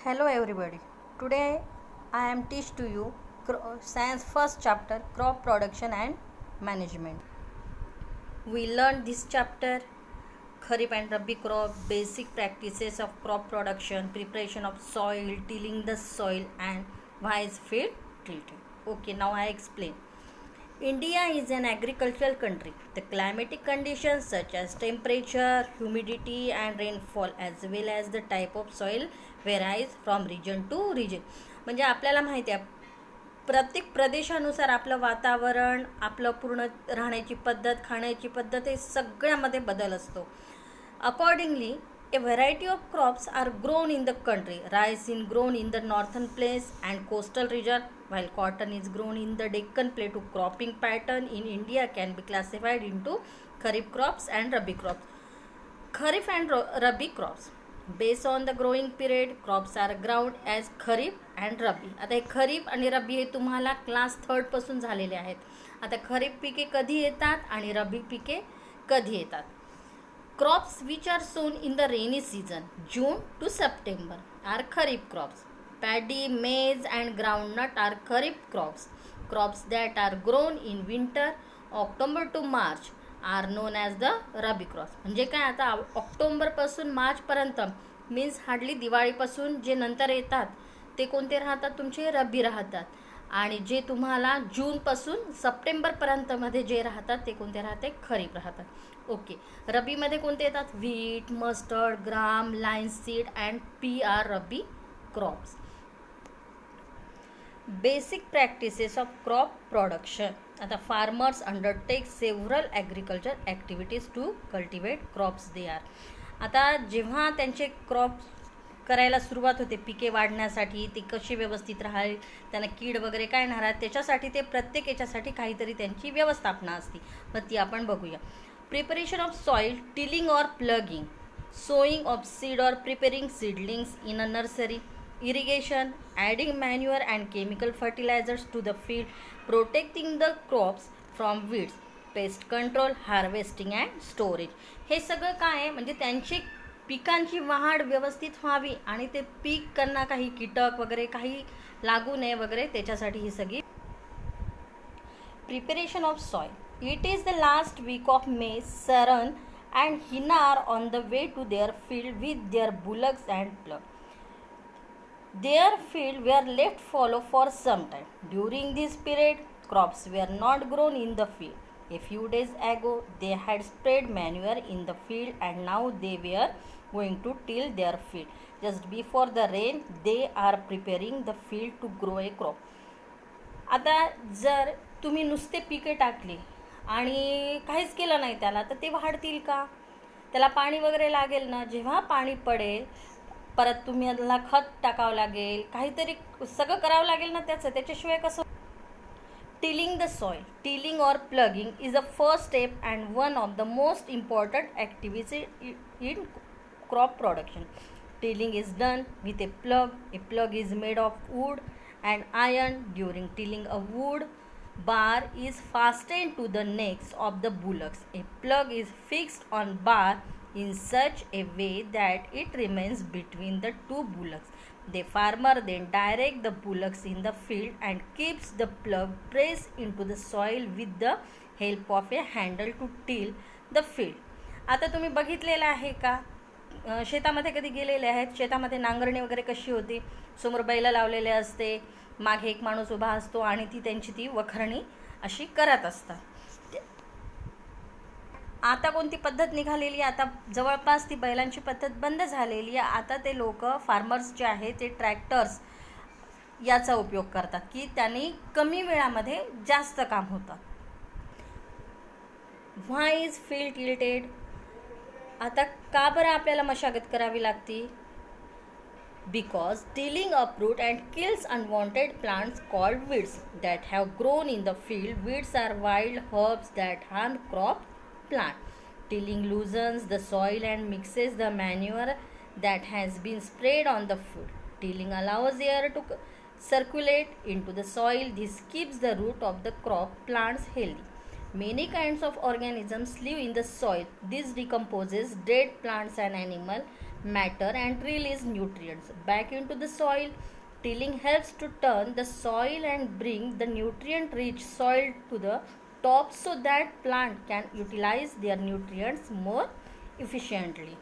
Hello everybody. Today I am teach to you science first chapter crop production and management. We learned this chapter Kharif and Rabi crop, basic practices of crop production, preparation of soil, tilling the soil and why is field tilted. Okay, now I explain. India is an agricultural country. The climatic conditions such as temperature, humidity and rainfall as well as the type of soil varies from region to region. म्हणजे आपल्याला माहिती आहे प्रत्येक प्रदेशानुसार आपलं वातावरण, आपलं पूर्ण राहण्याची पद्धत, खाण्याची पद्धत हे सगळ्यामध्ये बदल असतो. Accordingly, a variety of crops are grown in the country. Rice is grown in the northern plains and coastal region, while cotton is grown in the Deccan Plateau. Cropping pattern in India can be classified into Kharif crops and Rabi crops. Kharif and Rabi crops. Based on the growing period, crops are grown as Kharif and Rabi. आता हे खरीप आणि रबी हे तुम्हाला class 3rd पासून झालेले आहेत. आता खरीप पिके कधी येतात आणि रबी पिके कधी येतात. Crops which are sown in the rainy season, June to September, are Kharif crops. Paddy, maize and groundnut are Kharif crops. Crops that are grown in winter, October to March, are known as the Rabi crops. म्हणजे काय आता ऑक्टोबरपासून मार्चपर्यंत means hardly दिवाळीपासून जे नंतर येतात ते कोणते राहतात तुमचे रबी राहतात आणि जे तुम्हाला जूनपासून सप्टेंबरपर्यंतमध्ये जे राहतात ते कोणते राहते खरीप राहतात. ओके, रबीमध्ये कोणते येतात wheat, mustard, gram, linseed and pea are rabi crops. Basic practices of crop production. आता farmers undertake several agriculture activities to cultivate crops they are. आता जेव्हा त्यांचे क्रॉप करायला सुरुवात होते पिके वाढण्यासाठी, ते कशी व्यवस्थित राहील, त्यांना कीड वगैरे काय नाही राहत त्याच्यासाठी ते प्रत्येक याच्यासाठी काहीतरी त्यांची व्यवस्थापना असते. मग ती आपण बघूया. प्रिपरेशन ऑफ सॉइल, टिलिंग और प्लगिंग, सोइंग ऑफ सीड और preparing seedlings in a nursery, irrigation, adding manure and chemical fertilizers to the field, protecting the crops from weeds, pest control, harvesting and storage. हे सगळं काय आहे म्हणजे त्यांची पिकांची वाढ व्यवस्थित व्हावी आणि ते पीक त्यांना काही कीटक वगैरे काही लागू नये वगैरे त्याच्यासाठी ही सगळी. Preparation of soil. It is the last week of May. Saran and Hina are on the way to their field with their bullocks and plug. Their field were left fallow for some time. During this period, crops were not grown in the field. A few days ago, they had spread manure in the field and now they were going to till their field. Just before the rain, they are preparing the field to grow a crop. आता जर तुम्ही नुसते पिके टाकली आणि काहीच केलं नाही त्याला तर ते वाढतील का? त्याला पाणी वगैरे लागेल ना. जेव्हा पाणी पडेल परत तुम्ही याला खत टाकावं लागेल, काहीतरी सगळं करावं लागेल ना त्याच्याशिवाय कसं. Tilling the soil. टिलिंग और ploughing is the first step and one of the most important activity in crop production. Tilling is done with a plough. A plough is made of wood and iron. During tilling a wood bar is fastened to the necks of the bullocks. A plug is fixed on bar in such a way that it remains between the two bullocks. The farmer then directs the bullocks in the field and keeps the plug pressed into the soil with the help of a handle to till the field. आता तुम्ही बघितलेलं आहे का शेतामध्ये कधी गेलेले आहेत? शेतामध्ये नांगरणी वगैरे कशी होती? समोर बैल लावलेले असते, मागे एक माणूस उभा असतो आणि ती त्यांची ती वखरणी अशी करत असतात. आता कोणती पद्धत निघालेली आहे? आता जवळपास ती बैलांची पद्धत बंद झालेली आहे. आता ते लोक फार्मर्स जे आहे ते ट्रॅक्टर्स याचा उपयोग करतात की त्यांनी कमी वेळामध्ये जास्त काम होतं. व्हाय इज फील्ड टिल्टेड. आता का बरं आपल्याला मशागत करावी लागते? Because tilling uproot and kills unwanted plants called weeds that have grown in the field. Weeds are wild herbs that harm crop plant. Tilling loosens the soil and mixes the manure that has been sprayed on the field. Tilling allows air to circulate into the soil. This keeps the root of the crop plants healthy. Many kinds of organisms live in the soil. This decomposes dead plants and animal matter and release nutrients back into the soil. Tilling helps to turn the soil and bring the nutrient rich soil to the top so that plant can utilize their nutrients more efficiently.